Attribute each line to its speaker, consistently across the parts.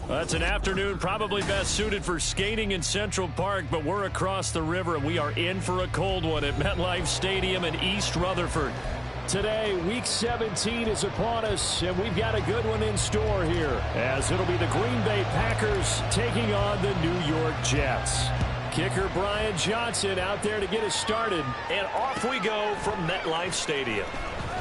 Speaker 1: Well, it's an afternoon probably best suited for skating in Central Park, but we're across the river, and we are in for a cold one at MetLife Stadium in East Rutherford. Today, Week 17 is upon us, and we've got a good one in store here, as it'll be the Green Bay Packers taking on the New York Jets. Kicker Brian Johnson out there to get us started, and off we go from MetLife Stadium.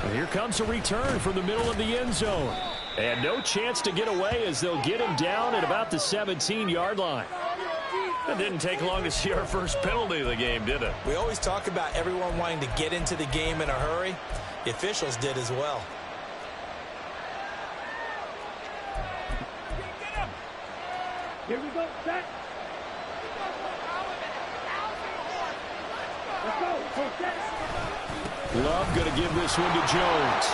Speaker 1: And here comes a return from the middle of the end zone. And no chance to get away as they'll get him down at about the 17-yard line. It didn't take long to see our first penalty of the game, did it?
Speaker 2: We always talk about everyone wanting to get into the game in a hurry. The officials did as well.
Speaker 3: Here we go, set. Let's go, set.
Speaker 1: Love going to give this one to Jones.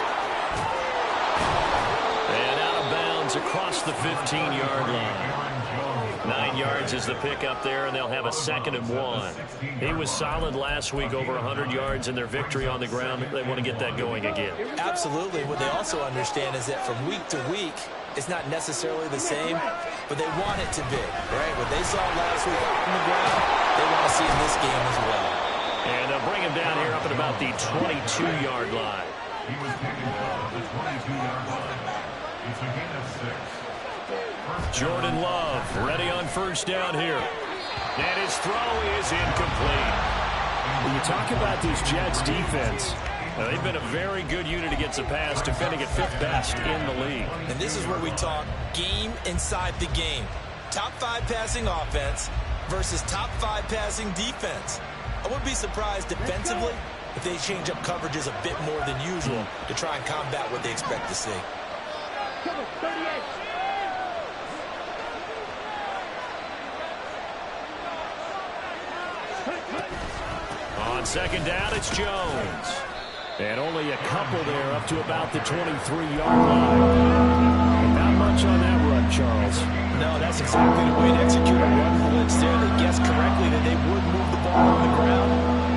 Speaker 1: And out of bounds across the 15-yard line. 9 yards is the pickup there, and they'll have a 2nd and 1. He was solid last week, over 100 yards in their victory on the ground. They want to get that going again.
Speaker 2: Absolutely. What they also understand is that from week to week, it's not necessarily the same, but they want it to be, right? What they saw last week on the ground, they want to see in this game as well.
Speaker 1: And they'll bring him down here up at about the 22-yard line.
Speaker 4: He was picking up the 22-yard line. It's a gain of 6.
Speaker 1: Jordan Love ready on first down here. And his throw is incomplete. When you talk about this Jets defense, they've been a very good unit against the pass, defending at 5th best in the league.
Speaker 2: And this is where we talk game inside the game. Top 5 passing offense versus top 5 passing defense. I wouldn't be surprised defensively if they change up coverages a bit more than usual to try and combat what they expect to see.
Speaker 3: Cover 38.
Speaker 1: On second down, it's Jones. And only a couple there up to about the 23-yard line. Not much on that run, Charles.
Speaker 2: No, that's exactly the way to execute a run blitz there. They guessed correctly that they would move the ball on the ground,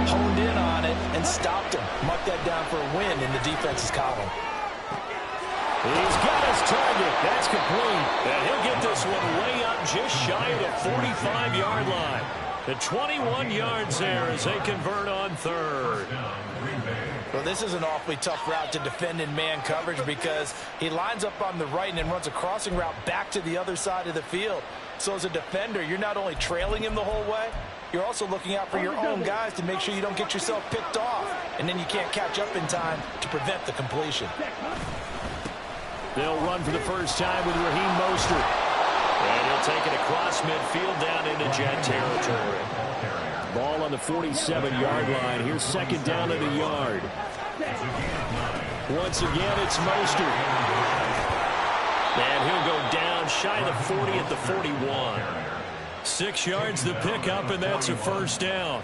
Speaker 2: honed in on it, and stopped him. Marked that down for a win in the defense's column.
Speaker 1: He's got his target. That's complete. And he'll get this one way up just shy of the 45-yard line. The 21 yards there as they convert on 3rd.
Speaker 2: Well, this is an awfully tough route to defend in man coverage because he lines up on the right and then runs a crossing route back to the other side of the field. So as a defender, you're not only trailing him the whole way, you're also looking out for your own guys to make sure you don't get yourself picked off. And then you can't catch up in time to prevent the completion.
Speaker 1: They'll run for the first time with Raheem Mostert. And he'll take it across midfield down into Jet territory. Ball on the 47-yard line. Here's second down at a yard. Once again, it's Mostert. And he'll go down shy of the 40 at the 41. 6 yards the pickup, and that's a first down.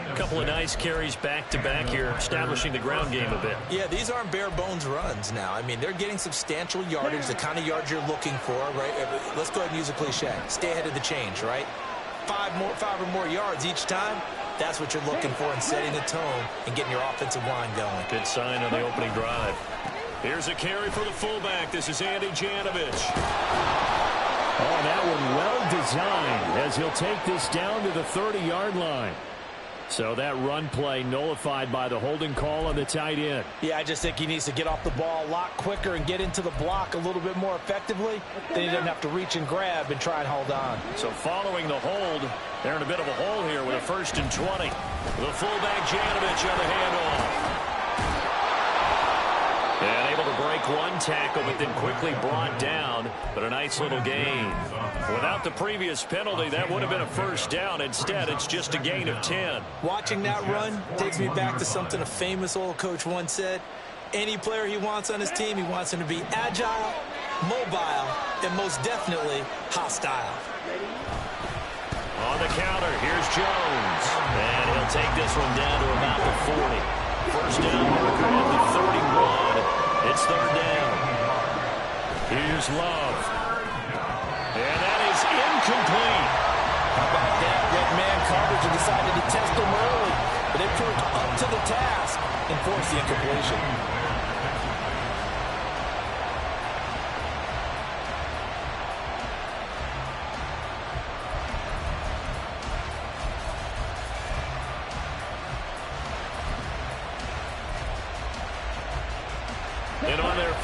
Speaker 1: A couple of nice carries back-to-back here, establishing the ground game a bit.
Speaker 2: Yeah, these aren't bare-bones runs now. I mean, they're getting substantial yardage, the kind of yards you're looking for, right? Let's go ahead and use a cliche. Stay ahead of the change, right? 5 or more yards each time. That's what you're looking for in setting the tone and getting your offensive line going.
Speaker 1: Good sign on the opening drive. Here's a carry for the fullback. This is Andy Janovich. Oh, that one well designed as he'll take this down to the 30-yard line. So that run play nullified by the holding call on the tight end.
Speaker 2: Yeah, I just think he needs to get off the ball a lot quicker and get into the block a little bit more effectively. Then he doesn't have to reach and grab and try and hold on.
Speaker 1: So following the hold, they're in a bit of a hole here with a 1st and 20. The fullback Janovich on the handoff. And able to break one tackle, but then quickly brought down. But a nice little gain. Without the previous penalty, that would have been a first down. Instead, it's just a gain of 10.
Speaker 2: Watching that run takes me back to something a famous old coach once said. Any player he wants on his team, he wants him to be agile, mobile, and most definitely hostile.
Speaker 1: On the counter, here's Jones. And he'll take this one down to about the 40. First down marker at the 31. It's 3rd down. Here's Love. And that is incomplete.
Speaker 2: How about that? Red man coverage and decided to test him early. But they proved up to the task and forced the incompletion.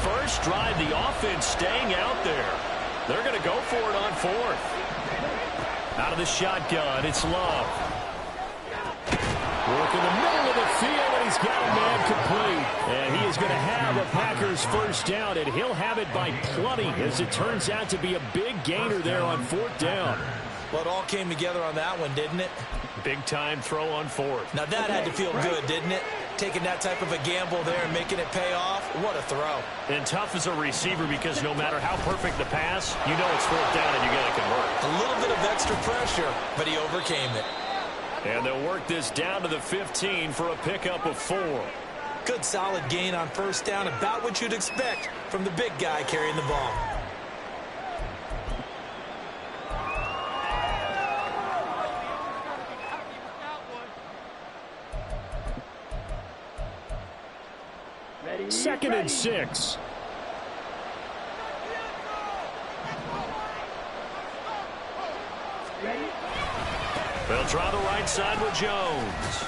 Speaker 1: first drive, the offense staying out there. They're going to go for it on fourth. Out of the shotgun, it's Love. Work in the middle of the field, and he's got a man complete. And he is going to have a Packers first down, and he'll have it by plenty, as it turns out to be a big gainer there on fourth down.
Speaker 2: Well, it all came together on that one, didn't it?
Speaker 1: Big-time throw on fourth.
Speaker 2: Now that had to feel good, didn't it? Taking that type of a gamble there and making it pay off. What a throw.
Speaker 1: And tough as a receiver because no matter how perfect the pass, you know it's fourth down and you got to convert.
Speaker 2: A little bit of extra pressure, but he overcame it.
Speaker 1: And they'll work this down to the 15 for a pickup of 4.
Speaker 2: Good solid gain on first down, about what you'd expect from the big guy carrying the ball.
Speaker 1: Second and 6. They'll try the right side with Jones.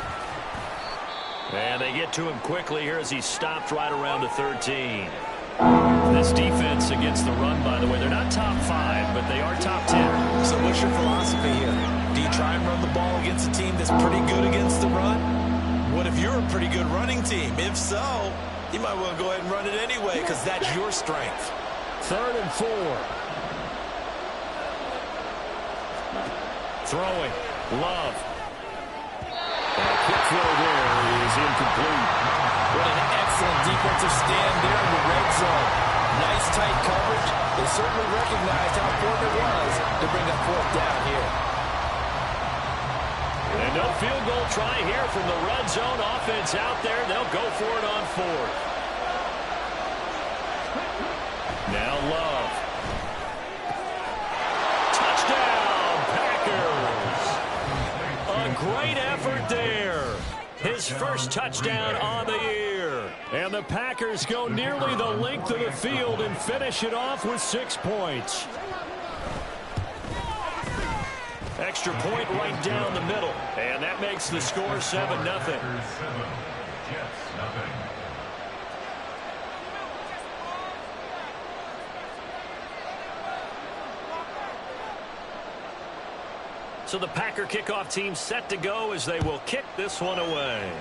Speaker 1: And they get to him quickly here as he's stopped right around the 13. This defense against the run, by the way, they're not top 5, but they are top 10.
Speaker 2: So what's your philosophy here? Do you try and run the ball against a team that's pretty good against the run? What if you're a pretty good running team? If so, you might well go ahead and run it anyway because that's your strength.
Speaker 1: Third and 4. Throwing. Love. And a quick throw there is incomplete.
Speaker 2: What an excellent defensive stand there in the red zone. Nice tight coverage. They certainly recognized how important it was to bring that fourth down here.
Speaker 1: And no field goal try here from the red zone offense out there. They'll go for it on fourth. Now Love. Touchdown, Packers. A great effort there. His first touchdown on the year. And the Packers go nearly the length of the field and finish it off with 6 points. Extra point right down the middle. And that makes the score 7-0.
Speaker 4: 7, Jets 0.
Speaker 1: So the Packer kickoff team set to go as they will kick this one away.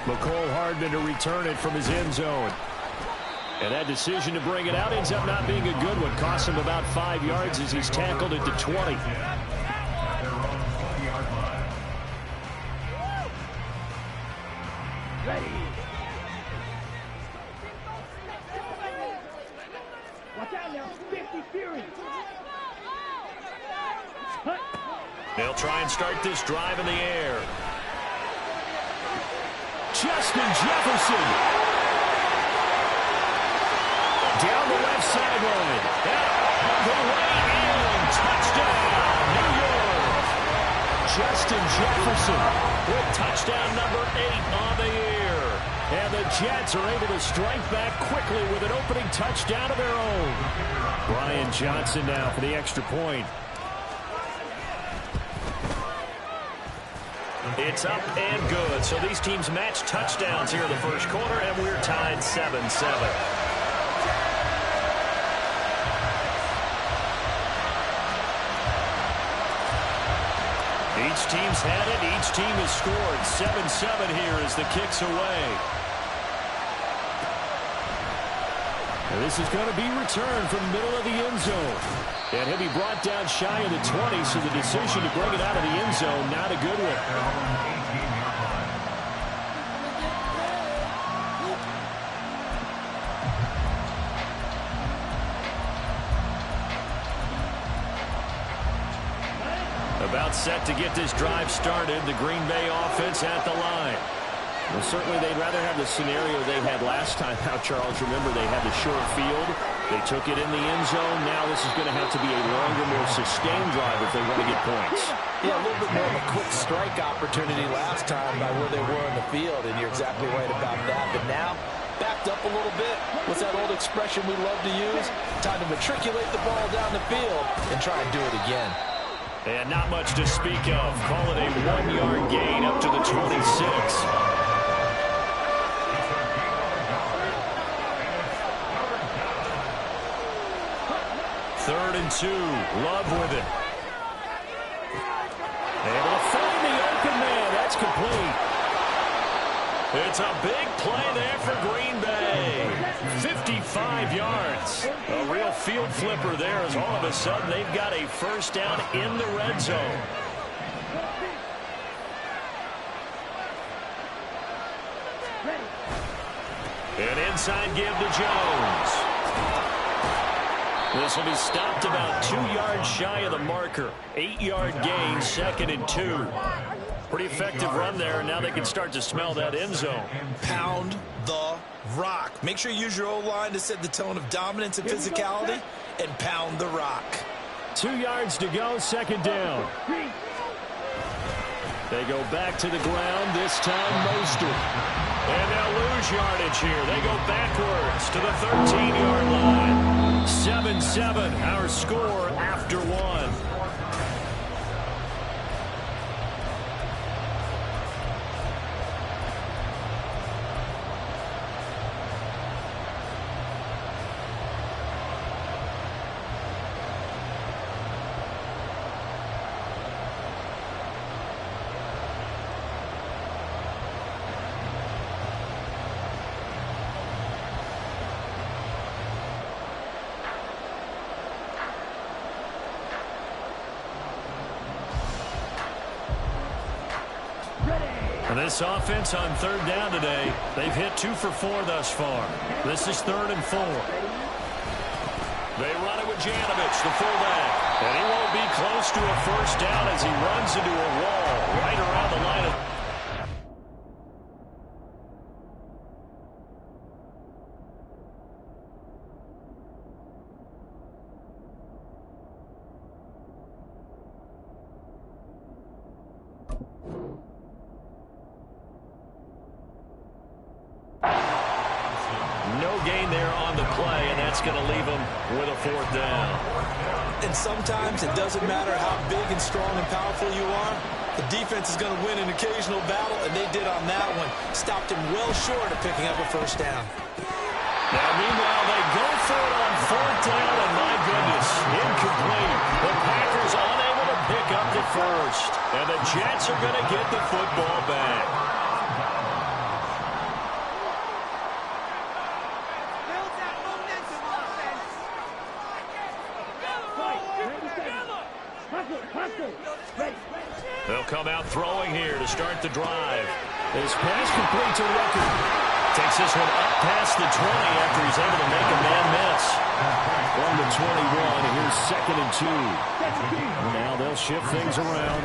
Speaker 1: McCole Hardman to return it from his end zone. And that decision to bring it out ends up not being a good one. Cost him about 5 yards as he's tackled at the 20.
Speaker 3: Ready. Watch out now. 50 Fury.
Speaker 1: They'll try and start this drive in the air. Justin Jefferson. Down the left sideline. Out the way in. Touchdown, New York. Justin Jefferson with touchdown number 8 on the year. And the Jets are able to strike back quickly with an opening touchdown of their own. Brian Johnson now for the extra point. It's up and good. So these teams match touchdowns here in the first quarter, and we're tied 7-7. Each team's had it. Each team has scored. 7-7 here as the kick's away. And this is going to be returned from the middle of the end zone. And he'll be brought down shy of the 20, so the decision to bring it out of the end zone, not a good one. About set to get this drive started. The Green Bay offense at the line. Well, certainly they'd rather have the scenario they had last time out, Charles. Remember, they had the short field. They took it in the end zone. Now this is going to have to be a longer, more sustained drive if they want to get points.
Speaker 2: Yeah, a little bit more of a quick strike opportunity last time by where they were in the field, and you're exactly right about that. But now, backed up a little bit. What's that old expression we love to use? Time to matriculate the ball down the field and try and do it again.
Speaker 1: And not much to speak of. Call it a 1-yard gain up to the 26. 3rd and 2. Love with it. Able to find the open man. That's complete. It's a big play there for Green Bay. 55 yards. A real field flipper there as all of a sudden they've got a first down in the red zone. An inside give to Jones. This will be stopped about 2 yards shy of the marker. 8-yard gain, 2nd and 2. Pretty effective run there, and now they can start to smell that end zone.
Speaker 2: Pound the rock. Make sure you use your O-line to set the tone of dominance and physicality, and pound the rock.
Speaker 1: 2 yards to go, 2nd down. They go back to the ground, this time Mostert. And they'll lose yardage here. They go backwards to the 13-yard line. 7-7, our score after 1. This offense on 3rd down today, they've hit 2 for 4 thus far. This is 3rd and 4. They run it with Janovich, the fullback. And he won't be close to a first down as he runs into a wall right around the line of... going to leave them with a 4th down.
Speaker 2: And sometimes it doesn't matter how big and strong and powerful you are. The defense is going to win an occasional battle, and they did on that one. Stopped him well short of picking up a first down.
Speaker 1: Now, meanwhile, they go for it on 4th down, and my goodness, incomplete. The Packers unable to pick up the first. And the Jets are going to get the football back. They'll come out throwing here to start the drive. His pass complete to Rucker. Takes this one up past the 20 after he's able to make a man miss. From the 21, here's 2nd and 2. Now they'll shift things around.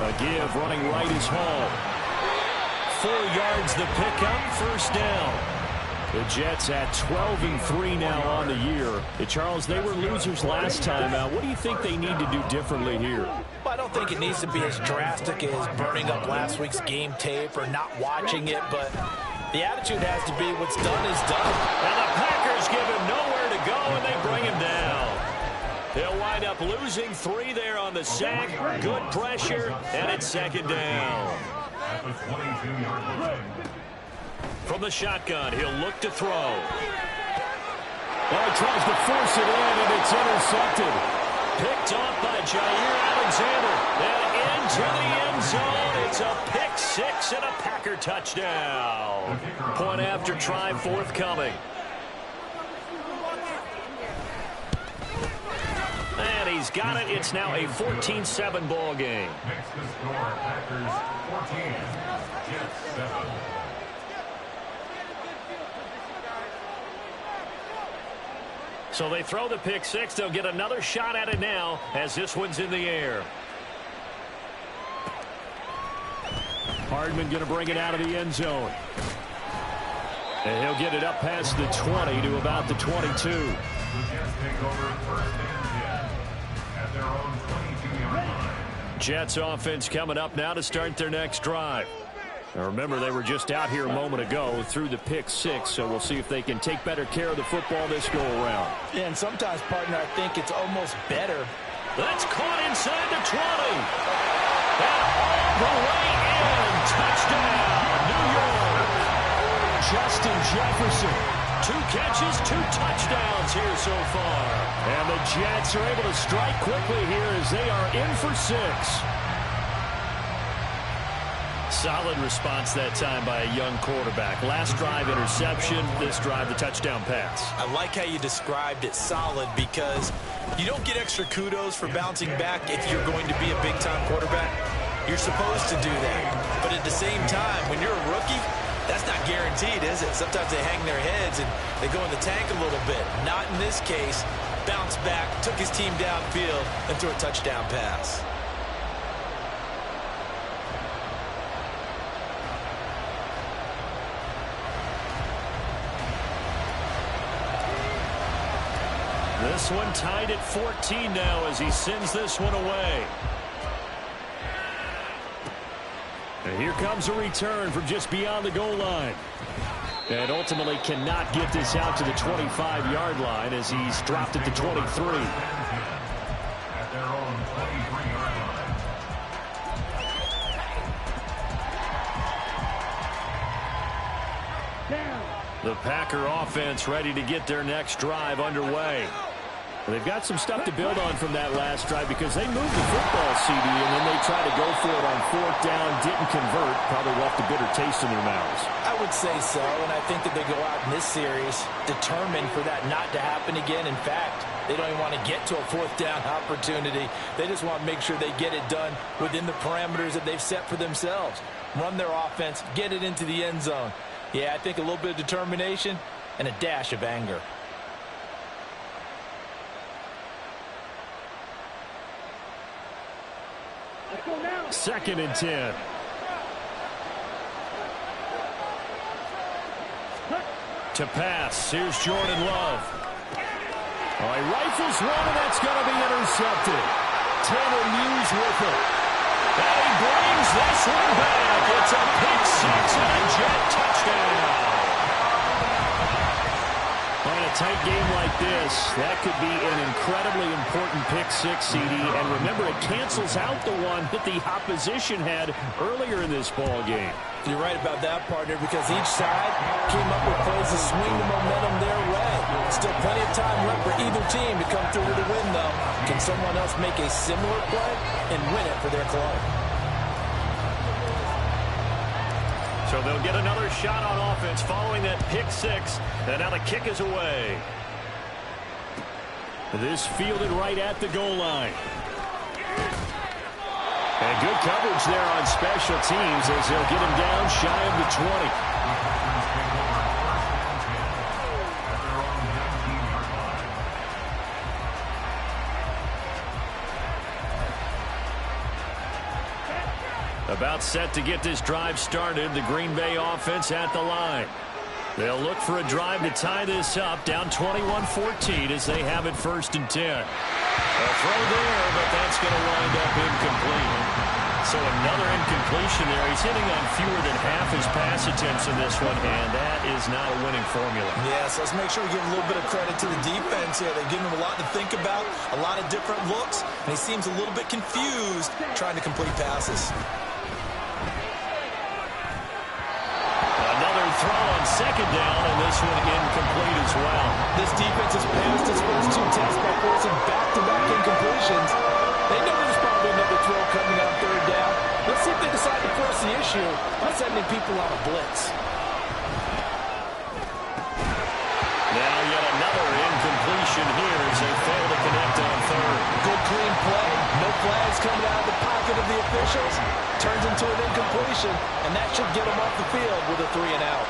Speaker 1: A give running right is Hall. 4 yards the pickup, first down. The Jets at 12-3 now on the year. Charles, they were losers last time out. What do you think they need to do differently here?
Speaker 2: Well, I don't think it needs to be as drastic as burning up last week's game tape or not watching it, but the attitude has to be what's done is done.
Speaker 1: And the Packers give him nowhere to go, and they bring him down. They'll wind up losing 3 there on the sack. Good pressure, and it's 2nd down.
Speaker 4: At the 22-yard line.
Speaker 1: From the shotgun, he'll look to throw. Well, he tries to force it in, and it's intercepted. Picked off by Jair Alexander. And into the end zone. It's a pick 6 and a Packer touchdown. Point after try forthcoming. And he's got it. It's now a 14-7 ball game.
Speaker 4: Makes the score Packers 14, Jets 7.
Speaker 1: So they throw the pick 6. They'll get another shot at it now as this one's in the air. Hardman going to bring it out of the end zone. And he'll get it up past the 20 to about the 22.
Speaker 4: The Jets take over 1st and 10 at their own 22-yard line.
Speaker 1: Jets offense coming up now to start their next drive. Now remember, they were just out here a moment ago through the pick 6, so we'll see if they can take better care of the football this go-around.
Speaker 2: Yeah, and sometimes, partner, I think it's almost better.
Speaker 1: That's caught inside the 20. And all the way in. Touchdown, New York. Justin Jefferson 2 catches, 2 touchdowns here so far. And the Jets are able to strike quickly here as they are in for 6. Solid response that time by a young quarterback. Last drive, interception. This drive, the touchdown pass.
Speaker 2: I like how you described it, solid, because you don't get extra kudos for bouncing back if you're going to be a big-time quarterback. You're supposed to do that. But at the same time, when you're a rookie, that's not guaranteed, is it? Sometimes they hang their heads and they go in the tank a little bit. Not in this case. Bounced back, took his team downfield, and threw a touchdown pass.
Speaker 1: This one tied at 14 now as he sends this one away. And here comes a return from just beyond the goal line. And ultimately cannot get this out to the 25-yard line as he's dropped at the 23.
Speaker 4: At their own 23-yard line.
Speaker 1: The Packer offense ready to get their next drive underway. They've got some stuff to build on from that last drive because they moved the football, CD, and then they tried to go for it on 4th down, didn't convert, probably left a bitter taste in their mouths.
Speaker 2: I would say so, and I think that they go out in this series determined for that not to happen again. In fact, they don't even want to get to a 4th down opportunity. They just want to make sure they get it done within the parameters that they've set for themselves. Run their offense, get it into the end zone. Yeah, I think a little bit of determination and a dash of anger.
Speaker 1: Second and 10. To pass, here's Jordan Love. Oh, he rifles one, and that's going to be intercepted. Tanner Muse with it. And he brings this one back. It's a pick 6 and a Jet touchdown. On a tight game like this, that could be an incredibly important pick 6, CD. And remember, it cancels out the one that the opposition had earlier in this ball game.
Speaker 2: You're right about that, partner, because each side came up with plays to swing the momentum their way. Still plenty of time left for either team to come through with a win, though. Can someone else make a similar play and win it for their club?
Speaker 1: So they'll get another shot on offense following that pick 6. And now the kick is away. This fielded right at the goal line. And good coverage there on special teams as they'll get him down shy of the 20. About set to get this drive started. The Green Bay offense at the line. They'll look for a drive to tie this up, down 21-14 as they have it 1st and 10. A throw there, but that's going to wind up incomplete. So another incompletion there. He's hitting on fewer than half his pass attempts in this one, and that is not a winning formula.
Speaker 2: Yes, let's make sure we give a little bit of credit to the defense here. They've given him a lot to think about, a lot of different looks, and he seems a little bit confused trying to complete passes.
Speaker 1: Throw on 2nd down, and this one incomplete as well.
Speaker 2: This defense has passed its first 2 tests by forcing back-to-back incompletions. They know there's probably another throw coming on 3rd down. Let's see if they decide to force the issue by sending people on a blitz.
Speaker 1: Now yet another incompletion here as they fail to connect on 3rd.
Speaker 2: Good clean play. No flags coming out of the pocket of the officials. Turns into an incompletion, and that should get him off the field with a 3-and-out.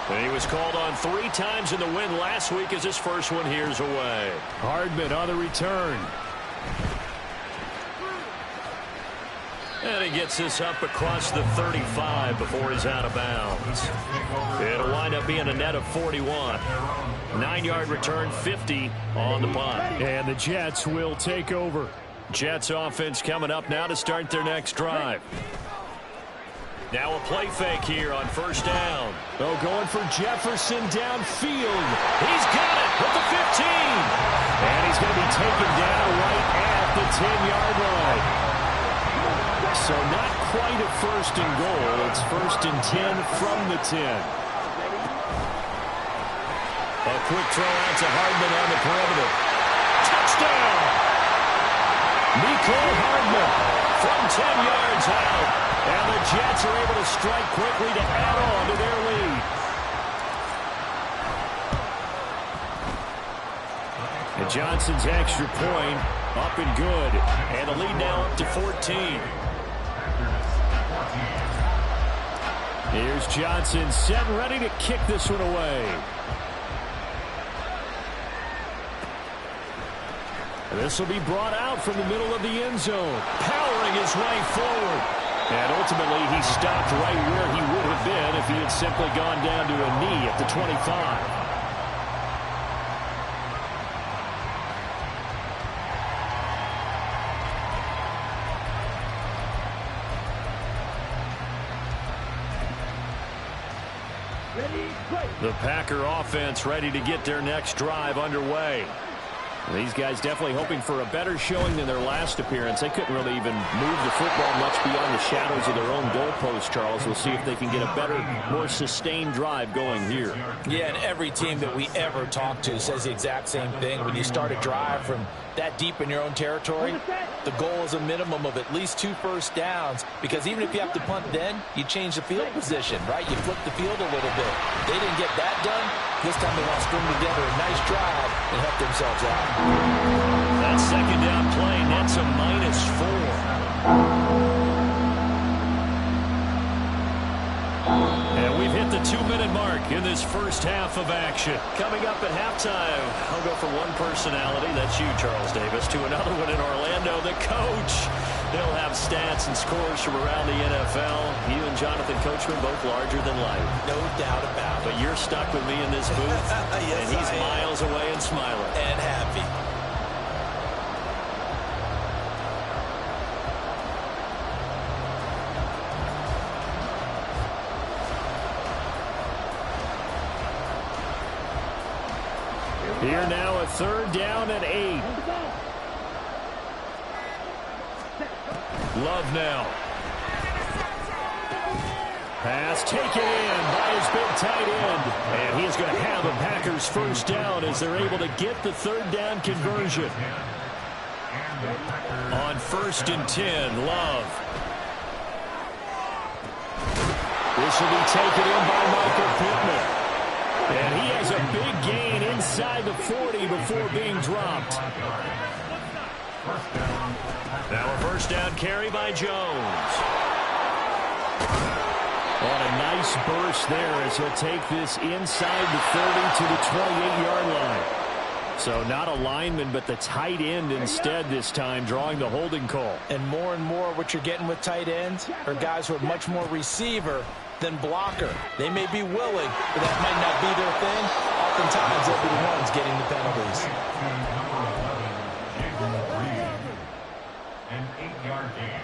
Speaker 1: And he was called on 3 times in the win last week as his first one here's away. Hardman on the return. And he gets this up across the 35 before he's out of bounds. It'll wind up being a net of 41. 9-yard return, 50 on the punt. And the Jets will take over. Jets offense coming up now to start their next drive. Now a play fake here on 1st down. Oh, going for Jefferson downfield. He's got it with the 15. And he's going to be taken down right at the 10-yard line. So not quite a 1st and goal. It's 1st and 10 from the 10. A quick throw out to Hardman on the perimeter. Touchdown! Mecole Hardman from 10 yards out. And the Jets are able to strike quickly to add on to their lead. And Johnson's extra point up and good. And the lead now up to 14. Here's Johnson set and ready to kick this one away. This will be brought out from the middle of the end zone, powering his way forward. And ultimately, he stopped right where he would have been if he had simply gone down to a knee at the 25. The Packer offense ready to get their next drive underway. These guys definitely hoping for a better showing than their last appearance. They couldn't really even move the football much beyond the shadows of their own goalpost, Charles. We'll see if they can get a better, more sustained drive going here.
Speaker 2: Yeah, and every team that we ever talk to says the exact same thing. When you start a drive from that deep in your own territory, the goal is a minimum of at least 2 first downs, because even if you have to punt then, you change the field position, right? You flip the field a little bit. They didn't get that done. This time they want to string together a nice drive and help themselves out.
Speaker 1: That second down play nets a -4. And we've hit the 2-minute mark in this first half of action. Coming up at halftime, I'll go from one personality, that's you, Charles Davis, to another one in Orlando, the coach. He'll have stats and scores from around the NFL. You and Jonathan Coachman both larger than life.
Speaker 2: No doubt about it.
Speaker 1: But you're stuck with me in this booth,
Speaker 2: yes,
Speaker 1: and he's miles away and smiling.
Speaker 2: And happy.
Speaker 1: Here now a 3rd down and 8. Love now. Pass taken in by his big tight end. And he is going to have a Packers first down as they're able to get the 3rd down conversion. On 1st and 10, Love. This will be taken in by Michael Pittman. And he has a big gain inside the 40 before being dropped. Now a first down carry by Jones. On a nice burst there as he'll take this inside the 30 to the 28-yard line. So not a lineman, but the tight end instead this time, drawing the holding call.
Speaker 2: And more what you're getting with tight ends are guys who are much more receiver than blocker. They may be willing, but that might not be their thing. Oftentimes, they'll be the ones getting the penalties.
Speaker 4: An 8-yard gain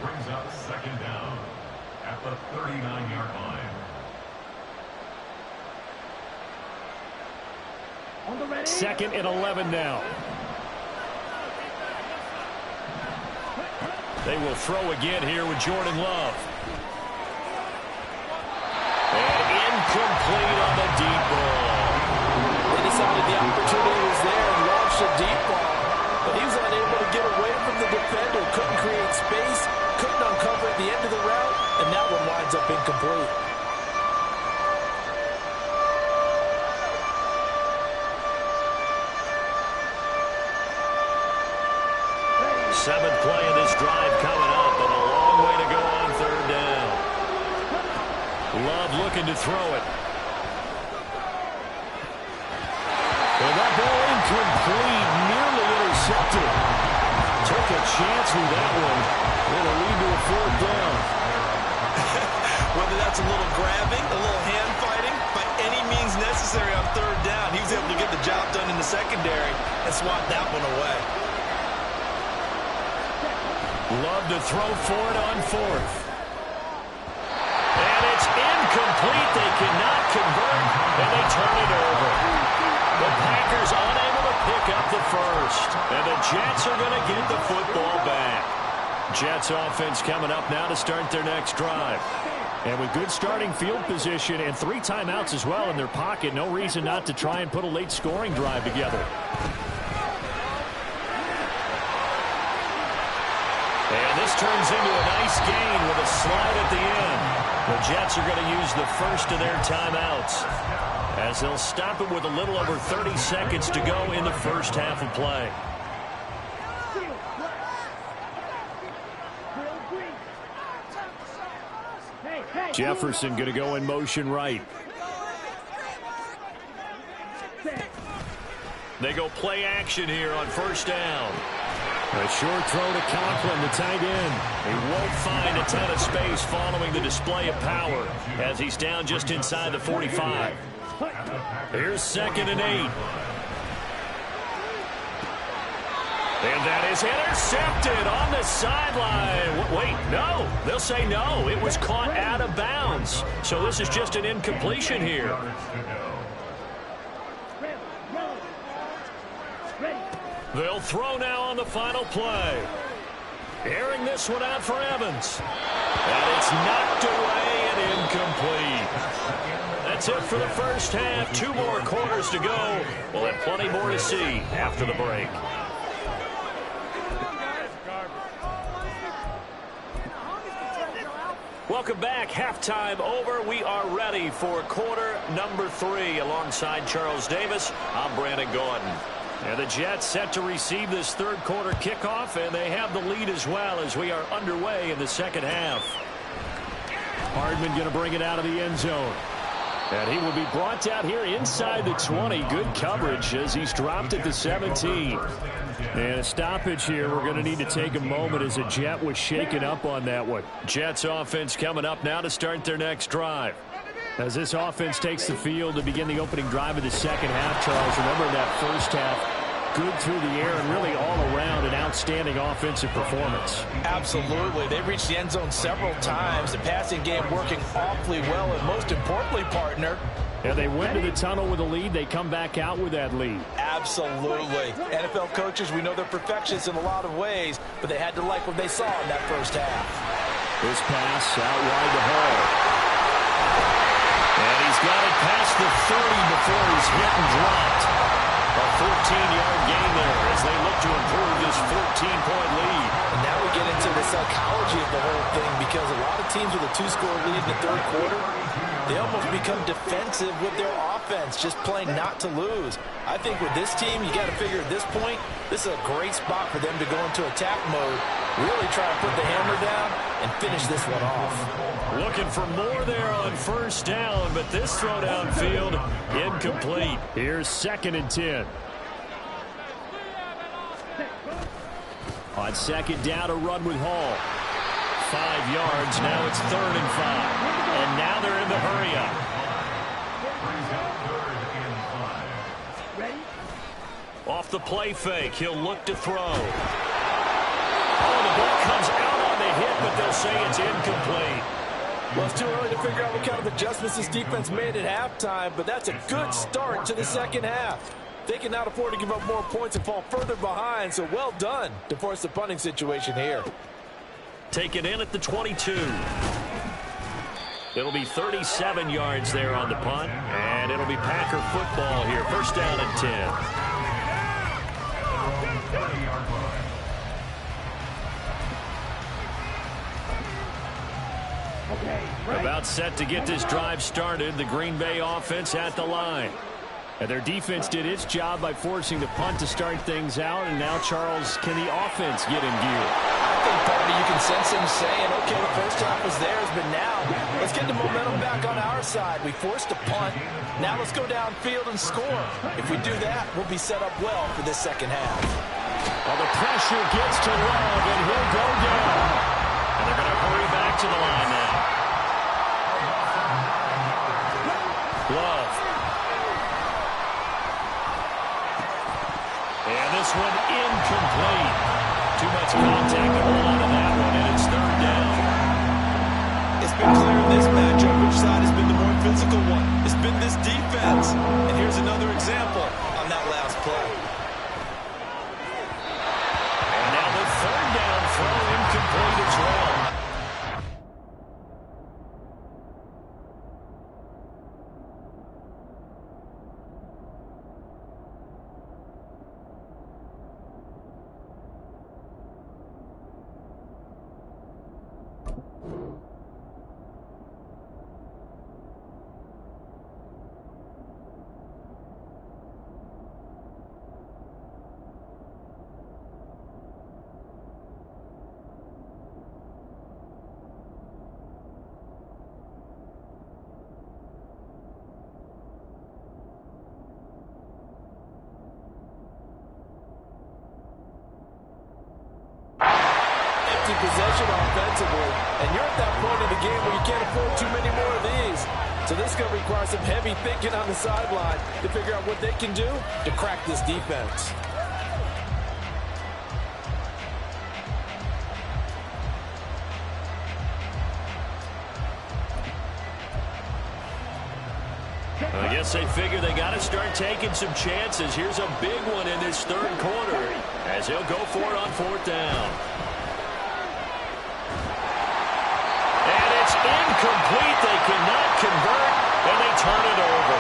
Speaker 4: brings up 2nd down at the 39-yard line.
Speaker 1: 2nd and 11 now. They will throw again here with Jordan Love. Incomplete on the deep ball.
Speaker 2: They decided the opportunity was there and launched a deep ball, but he was unable to get away from the defender, couldn't create space, couldn't uncover at the end of the route, and that one winds up incomplete.
Speaker 1: Seventh play of this drive coming up, and a long way to go on 3rd down. Love looking to throw it. And that ball incomplete, nearly intercepted. Took a chance with that one. It'll lead to a 4th down.
Speaker 2: Whether that's a little grabbing, a little hand fighting, by any means necessary on 3rd down, he was able to get the job done in the secondary and swat that one away.
Speaker 1: Love to throw for it on 4th. And it's incomplete. They cannot convert, and they turn it over. The Packers unable to pick up the first. And the Jets are going to get the football back. Jets offense coming up now to start their next drive. And with good starting field position and 3 timeouts as well in their pocket, no reason not to try and put a late scoring drive together. And this turns into a nice gain with a slide at the end. The Jets are going to use the first of their timeouts, as they'll stop it with a little over 30 seconds to go in the first half of play. Jefferson going to go in motion right. They go play action here on first down. A short throw to Conklin, the tight end. He won't find a ton of space following the display of power as he's down just inside the 45. Here's 2nd and 8. And that is intercepted on the sideline. Wait, no. They'll say no. It was caught out of bounds. So this is just an incompletion here. They'll throw now on the final play. Airing this one out for Evans. And it's knocked away and incomplete. That's it for the first half. 2 more quarters to go. We'll have plenty more to see after the break. Welcome back. Halftime over. We are ready for quarter number 3. Alongside Charles Davis, I'm Brandon Gordon. And the Jets set to receive this third quarter kickoff, and they have the lead as well as we are underway in the second half. Hardman going to bring it out of the end zone. And he will be brought down here inside the 20. Good coverage as he's dropped at the 17. And a stoppage here. We're going to need to take a moment as a Jet was shaken up on that one. Jets offense coming up now to start their next drive. As this offense takes the field to begin the opening drive of the second half, Charles, remember that first half, good through the air and really all around an outstanding offensive performance.
Speaker 2: Absolutely. They reached the end zone several times. The passing game working awfully well, and most importantly, partner,
Speaker 1: and they went to the tunnel with a lead. They come back out with that lead.
Speaker 2: Absolutely. NFL coaches, we know they're perfectionists in a lot of ways, but they had to like what they saw in that first half.
Speaker 1: This pass out wide to Hall. And he's got it past the 30 before he's hit and dropped. A 14-yard gain there as they look to improve this 14-point lead.
Speaker 2: And now we get into the psychology of the whole thing, because a lot of teams with a 2-score lead in the third quarter, they almost become defensive with their offense, just playing not to lose. I think with this team, you got to figure at this point, this is a great spot for them to go into attack mode, really try to put the hammer down and finish this one off.
Speaker 1: Looking for more there on first down, but this throw downfield incomplete. Here's 2nd and 10. On 2nd down, a run with Hall. 5 yards. Now it's 3rd and 5. And now they're in the hurry up. Off the play fake, he'll look to throw. Oh, the ball comes out on the hit, but they'll say it's incomplete.
Speaker 2: Well, it's too early to figure out what kind of adjustments this defense made at halftime, but that's a good start to the second half. They cannot afford to give up more points and fall further behind, so well done to force the punting situation here.
Speaker 1: Taken in at the 22. It'll be 37 yards there on the punt, and it'll be Packer football here. First down and 10. About set to get this drive started. The Green Bay offense at the line. And their defense did its job by forcing the punt to start things out. And now, Charles, can the offense get in gear?
Speaker 2: I think, partner, you can sense him saying, okay, the first half was theirs, but now let's get the momentum back on our side. We forced a punt. Now let's go downfield and score. If we do that, we'll be set up well for this second half.
Speaker 1: Well, the pressure gets to Love, and he'll go down. And they're going to hurry back to the line now. Love. And this one incomplete. Too much contact to hold on to that one, and it's 3rd down.
Speaker 2: It's been clear in this matchup which side has been the more physical one. It's been this defense. And here's another example on that last play.
Speaker 1: And now the 3rd down throw incomplete as well.
Speaker 2: empty possession offensively, and you're at that point in the game where you can't afford too many more of these. So this is going to require some heavy thinking on the sideline to figure out what they can do to crack this defense.
Speaker 1: I guess they figure they got to start taking some chances. Here's a big one in this third quarter as he'll go for it on fourth down. And it's incomplete. They cannot convert, and they turn it over.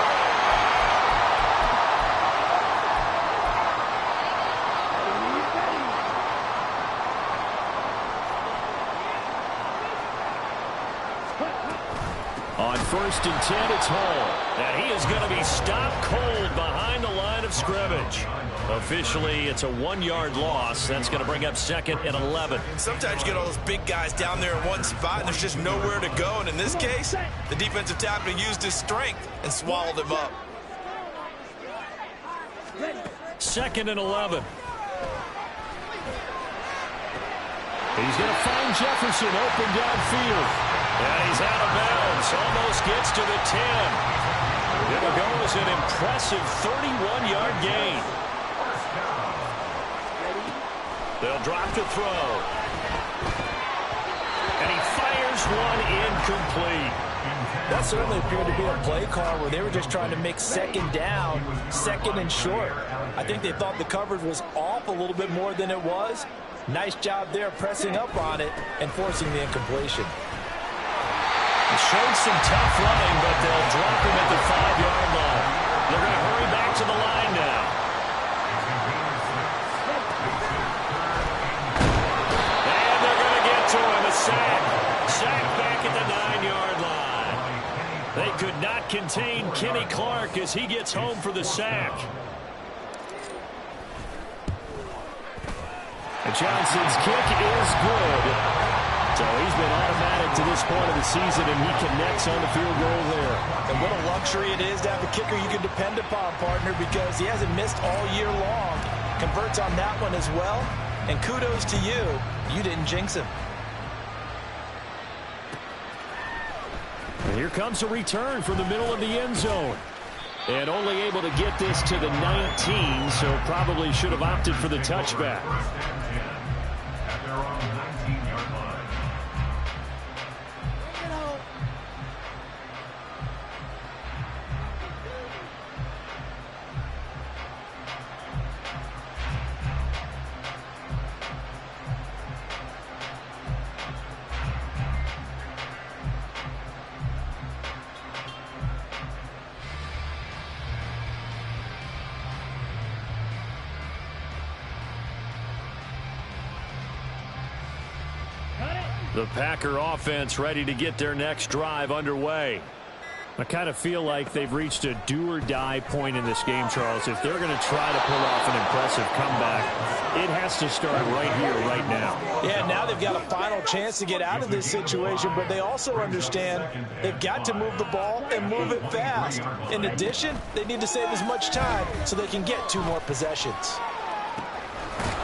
Speaker 1: On 1st and 10, it's Hall. And he is going to be stopped cold behind the line of scrimmage. Officially, it's a 1-yard loss. That's going to bring up 2nd and 11.
Speaker 2: Sometimes you get all those big guys down there in one spot, and there's just nowhere to go. And in this case, the defensive tackle used his strength and swallowed him up.
Speaker 1: 2nd and 11. He's going to find Jefferson open downfield. And he's out of bounds. Almost gets to the 10. It'll go as an impressive 31-yard gain. They'll drop to throw. And he fires one incomplete.
Speaker 2: That certainly appeared to be a play call where they were just trying to make second down, second and short. I think they thought the coverage was off a little bit more than it was. Nice job there pressing up on it and forcing the incompletion.
Speaker 1: He showed some tough running, but they'll drop him at the 5-yard line. They're going to hurry back to the line now. And they're going to get to him. A sack. Sack back at the 9-yard line. They could not contain Kenny Clark as he gets home for the sack. And Johnson's kick is good. So he's been automatic to this point of the season, and he connects on the field goal there.
Speaker 2: And what a luxury it is to have a kicker you can depend upon, partner, because he hasn't missed all year long. Converts on that one as well. And kudos to you. You didn't jinx him.
Speaker 1: And here comes a return from the middle of the end zone. And only able to get this to the 19, so probably should have opted for the touchback.
Speaker 4: At their own 19-yard line.
Speaker 1: The Packer offense ready to get their next drive underway. I kind of feel like they've reached a do-or-die point in this game, Charles. If they're going to try to pull off an impressive comeback, it has to start right here, right now.
Speaker 2: Yeah, now they've got a final chance to get out of this situation, but they also understand they've got to move the ball and move it fast. In addition, they need to save as much time so they can get 2 more possessions.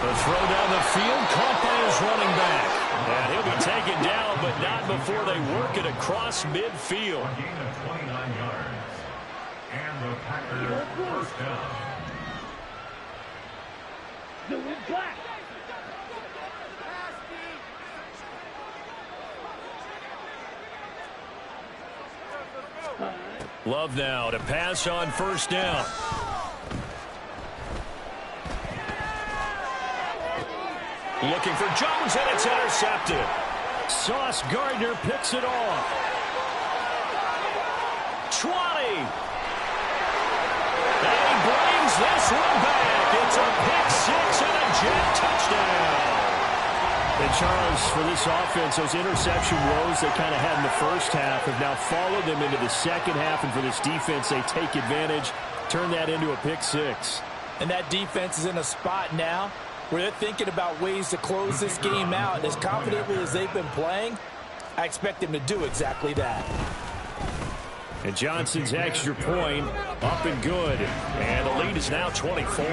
Speaker 1: The throw down the field, caught by his running back. And he'll be taken down, but not before they work it across midfield.
Speaker 4: A gain of 29 yards. And the Packers first down.
Speaker 3: The win black.
Speaker 1: Love now to pass on first down. Looking for Jones, and it's intercepted. Sauce Gardner picks it off. 20. And he brings this one back. It's a pick 6 and a Jet touchdown. And Charles, for this offense, those interception woes they kind of had in the first half have now followed them into the second half. And for this defense, they take advantage, turn that into a pick 6.
Speaker 2: And that defense is in a spot now where they're thinking about ways to close this game out. And as confidently as they've been playing, I expect them to do exactly that.
Speaker 1: And Johnson's extra point up and good. And the lead is now 24.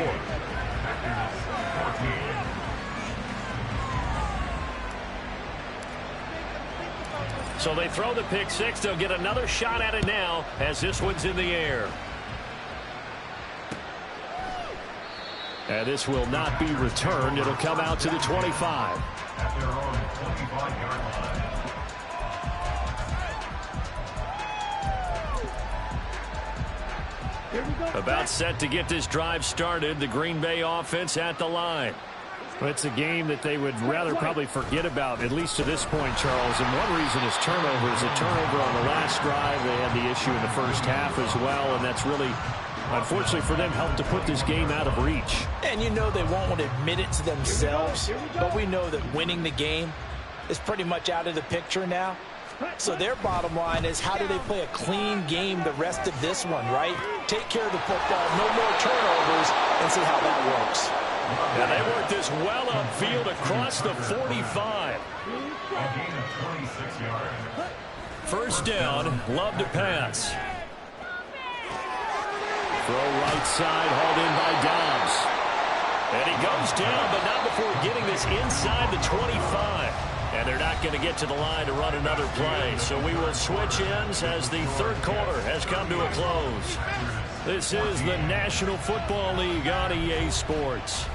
Speaker 1: So they throw the pick six. They'll get another shot at it now as this one's in the air. And this will not be returned. It'll come out to the 25.
Speaker 4: At their own 25-yard line.
Speaker 1: About set to get this drive started. The Green Bay offense at the line.
Speaker 5: Well, it's a game that they would rather probably forget about, at least to this point, Charles. And one reason is turnovers. A turnover on the last drive. They had the issue in the first half as well, and that's really, unfortunately for them, helped to put this game out of reach.
Speaker 2: And you know they won't admit it to themselves, but we know that winning the game is pretty much out of the picture now. So their bottom line is, how do they play a clean game the rest of this one, right? Take care of the football, no more turnovers, and see how that works.
Speaker 1: And they work this well upfield across the 45.
Speaker 4: A gain of 26 yards.
Speaker 1: First down, Love to pass. Throw right side, hauled in by Dobbs. And he goes down, but not before getting this inside the 25. And they're not going to get to the line to run another play. So we will switch ends as the third quarter has come to a close. This is the National Football League on EA Sports.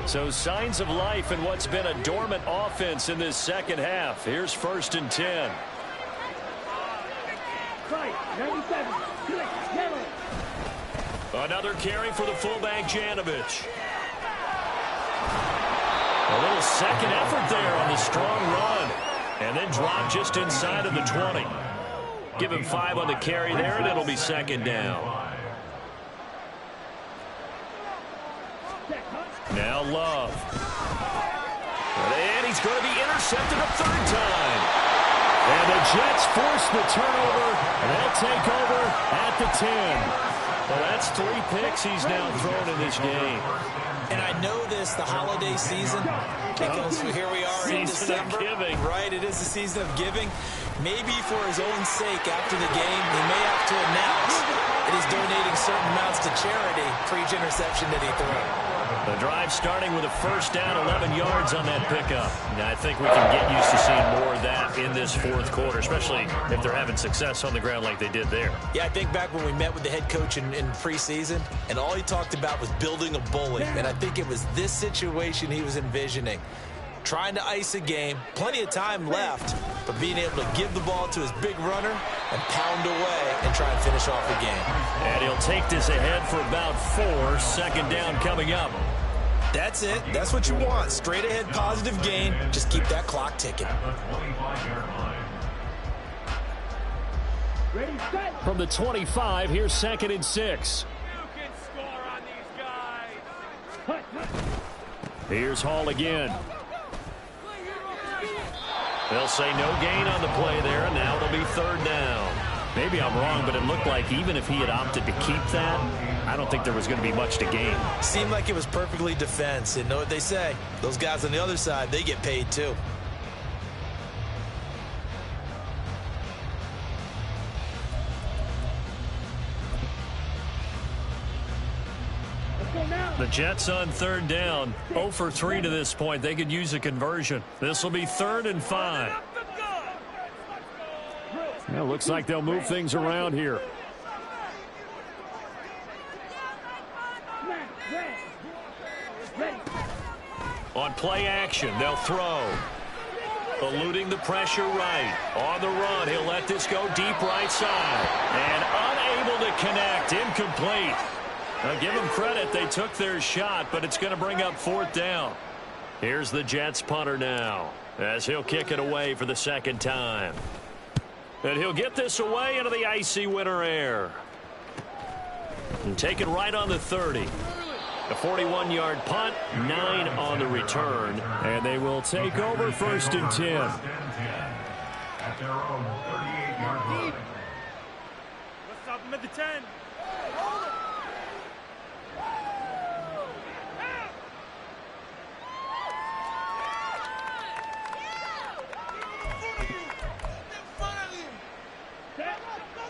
Speaker 1: So signs of life in what's been a dormant offense in this second half. Here's 1st and 10. Another carry for the fullback, Janovich. A little second effort there on the strong run. And then drop just inside of the 20. Give him 5 on the carry there, and it'll be second down. Now Love. And he's going to be intercepted a third time. And the Jets force the turnover, and they'll take over at the 10. Well, that's 3 picks he's now thrown in this game.
Speaker 2: And I know this, the holiday season, because here we are in December.
Speaker 1: Giving.
Speaker 2: Right, it is the season of giving. Maybe for his own sake after the game, he may have to announce that he's donating certain amounts to charity for each interception that he threw.
Speaker 1: The drive starting with a first down, 11 yards on that pickup. Now, I think we can get used to seeing more of that in this fourth quarter, especially if they're having success on the ground like they did there.
Speaker 2: Yeah, I think back when we met with the head coach in preseason, and all he talked about was building a bully. And I think it was this situation he was envisioning. Trying to ice a game, plenty of time left, but being able to give the ball to his big runner and pound away and try and finish off the game.
Speaker 1: And he'll take this ahead for about 4. Second down coming up.
Speaker 2: That's it. That's what you want. Straight ahead positive gain. Just keep that clock ticking.
Speaker 1: From the 25, here's 2nd and 6.
Speaker 3: You can score on these guys.
Speaker 1: Here's Hall again. They'll say no gain on the play there, and now it'll be 3rd down. Maybe I'm wrong, but it looked like even if he had opted to keep that, I don't think there was going to be much to gain.
Speaker 2: Seemed like it was perfectly defense. And know what they say? Those guys on the other side, they get paid too.
Speaker 1: The Jets on 3rd down, 0 for 3 to this point. They could use a conversion. This will be 3rd and 5.
Speaker 5: Well, looks like they'll move things around here.
Speaker 1: On play action, they'll throw. Eluding the pressure right. On the run, he'll let this go deep right side. And unable to connect. Incomplete. Now, give them credit. They took their shot, but it's going to bring up 4th down. Here's the Jets punter now as he'll kick it away for the 2nd time. And he'll get this away into the icy winter air. And take it right on the 30. A 41-yard punt, 9 on the return. And they will take over 1st and 10.
Speaker 4: At their own 38-yard line.
Speaker 3: Let's stop him at the 10.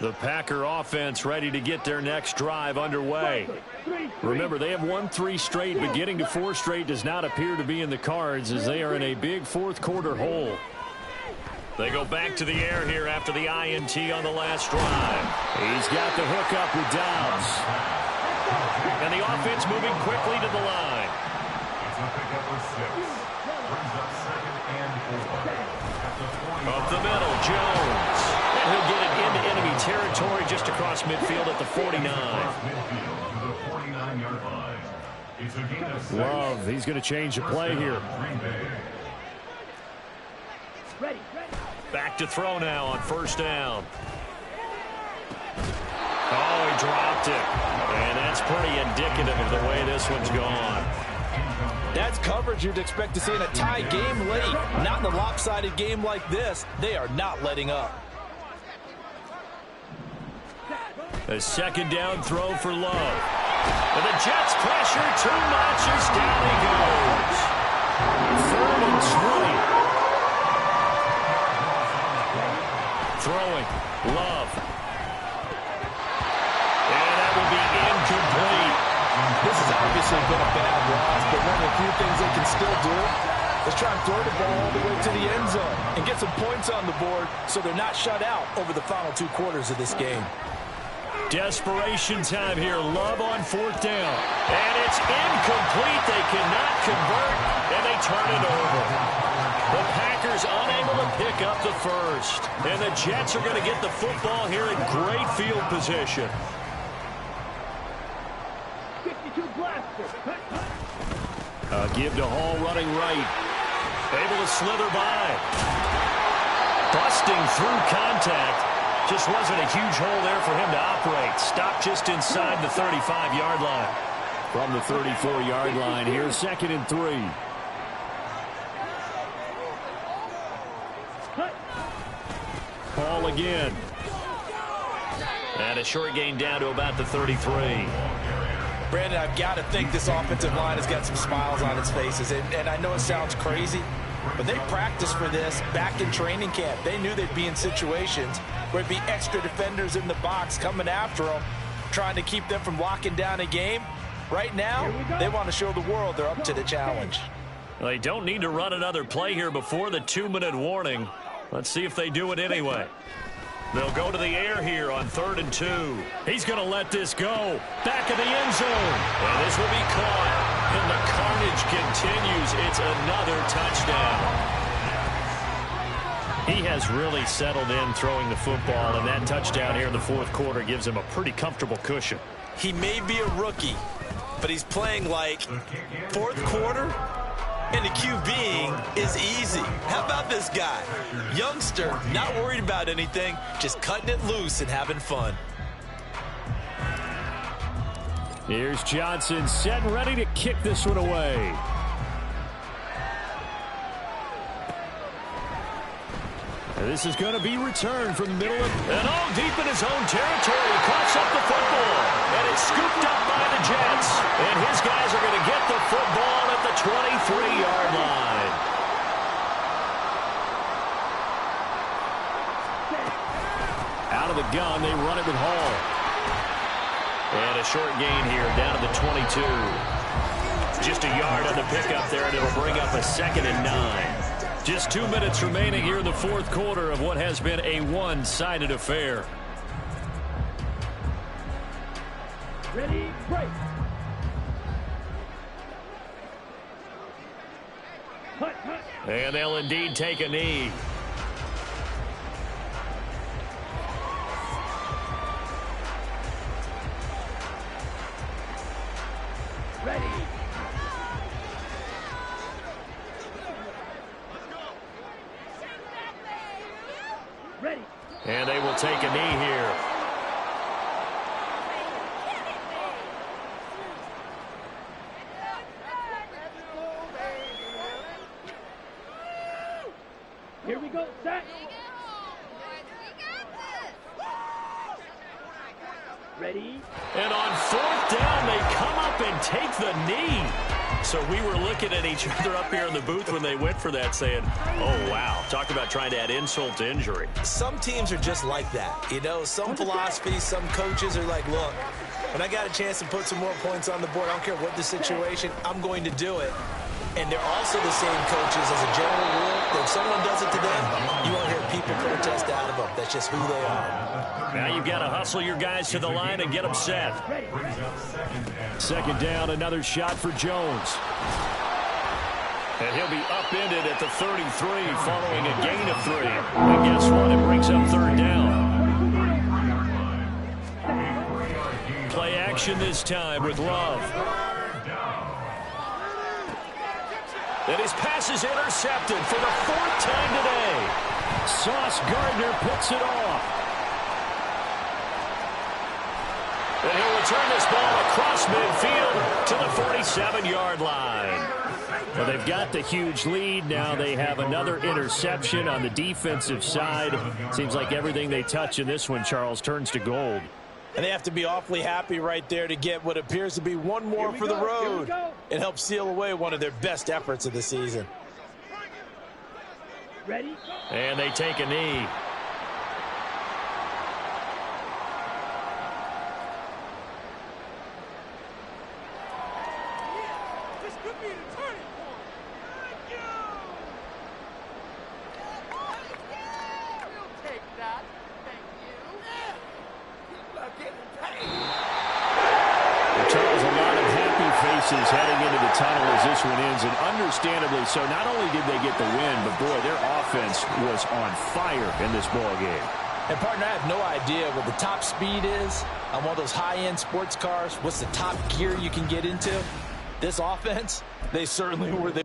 Speaker 1: The Packer offense ready to get their next drive underway. Remember, they have won 3 straight, but getting to 4 straight does not appear to be in the cards as they are in a big fourth-quarter hole. They go back to the air here after the INT on the last drive. He's got the hook up with Dobbs. And the offense moving quickly to the line.
Speaker 4: It's a pickup of 6. Brings up 2nd and 4.
Speaker 1: Up the middle, Jones. And he'll get it into enemy territory just across midfield at the 49. Love, he's going to change the play here. Back to throw now on first down. Oh, he dropped it. And that's pretty indicative of the way this one's gone.
Speaker 2: That's coverage you'd expect to see in a tie game late. Not in a lopsided game like this. They are not letting up.
Speaker 1: A second down throw for Love. And the Jets pressure too much as down he goes. 3rd and 20. Throwing. Love. And that will be incomplete.
Speaker 2: This has obviously been a bad loss, but one of the few things they can still do is try and throw the ball all the way to the end zone and get some points on the board so they're not shut out over the final 2 quarters of this game.
Speaker 1: Desperation time here. Love on 4th down. And it's incomplete. They cannot convert, and they turn it over. The Packers unable to pick up the first. And the Jets are going to get the football here in great field position. Give to Hall running right. Able to slither by. Busting through contact. Just wasn't a huge hole there for him to operate. Stopped just inside the 35-yard line. From the 34-yard line here, 2nd and 3. Hall again. And a short gain down to about the 33.
Speaker 2: Brandon, I've got to think this offensive line has got some smiles on its faces. And I know it sounds crazy, but they practiced for this back in training camp. They knew they'd be in situations where it'd be extra defenders in the box coming after them, trying to keep them from locking down a game. Right now, they want to show the world they're up to the challenge.
Speaker 1: Well, they don't need to run another play here before the 2-minute warning. Let's see if they do it anyway. They'll go to the air here on 3rd and 2. He's going to let this go. Back of the end zone. And this will be caught. And the carnage continues. It's another touchdown. He has really settled in throwing the football, and that touchdown here in the 4th quarter gives him a pretty comfortable cushion.
Speaker 2: He may be a rookie, but he's playing like 4th quarter, and the QBing is easy. How about this guy? Youngster, not worried about anything, just cutting it loose and having fun.
Speaker 5: Here's Johnson set and ready to kick this one away. And this is going to be returned from the middle of...
Speaker 1: And all deep in his own territory, coughs up the football. And it's scooped up by the Jets. And his guys are going to get the football at the 23-yard line.
Speaker 5: Out of the gun, they run it with Hall.
Speaker 1: And a short gain here down to the 22. Just a yard on the pickup there, and it'll bring up a 2nd and 9. Just 2 minutes remaining here in the 4th quarter of what has been a one-sided affair.
Speaker 3: Ready, break.
Speaker 1: And they'll indeed take a knee.
Speaker 3: Ready. Ready.
Speaker 1: And they will take a knee here.
Speaker 3: Here we go, set. Ready.
Speaker 1: And on 4th down, they come up and take the knee. So we were looking at each other up here in the booth when they went for that saying, oh, wow. Talk about trying to add insult to injury.
Speaker 2: Some teams are just like that. You know, some philosophies, some coaches are like, look, when I got a chance to put some more points on the board, I don't care what the situation, I'm going to do it. And they're also the same coaches as a general rule. If someone does it to them, you won't hear people protest out of them. That's just who they are.
Speaker 1: Now you've got to hustle your guys to the line and get them set. Second down, another shot for Jones. And he'll be upended at the 33 following a gain of 3. And guess what? It brings up third down. Play action this time with Love. And his pass is intercepted for the 4th time today. Sauce Gardner picks it off. And he'll return this ball across midfield to the 47-yard line. Well, they've got the huge lead. Now they have another interception on the defensive side. Seems like everything they touch in this one, Charles, turns to gold.
Speaker 2: And they have to be awfully happy right there to get what appears to be one more for the road. It helps seal away one of their best efforts of the season.
Speaker 3: Ready?
Speaker 1: And they take a knee.
Speaker 3: This could be the turning point. Thank you. We'll take that. Thank you. Not getting paid.
Speaker 5: Charles, a lot of happy faces heading into the tunnel as this one ends, and understandably so. Not only did they get the win, but boy, their offense was on fire in this ball game.
Speaker 2: And partner, I have no idea what the top speed is on one of those high-end sports cars. What's the top gear you can get into? This offense, they certainly were there.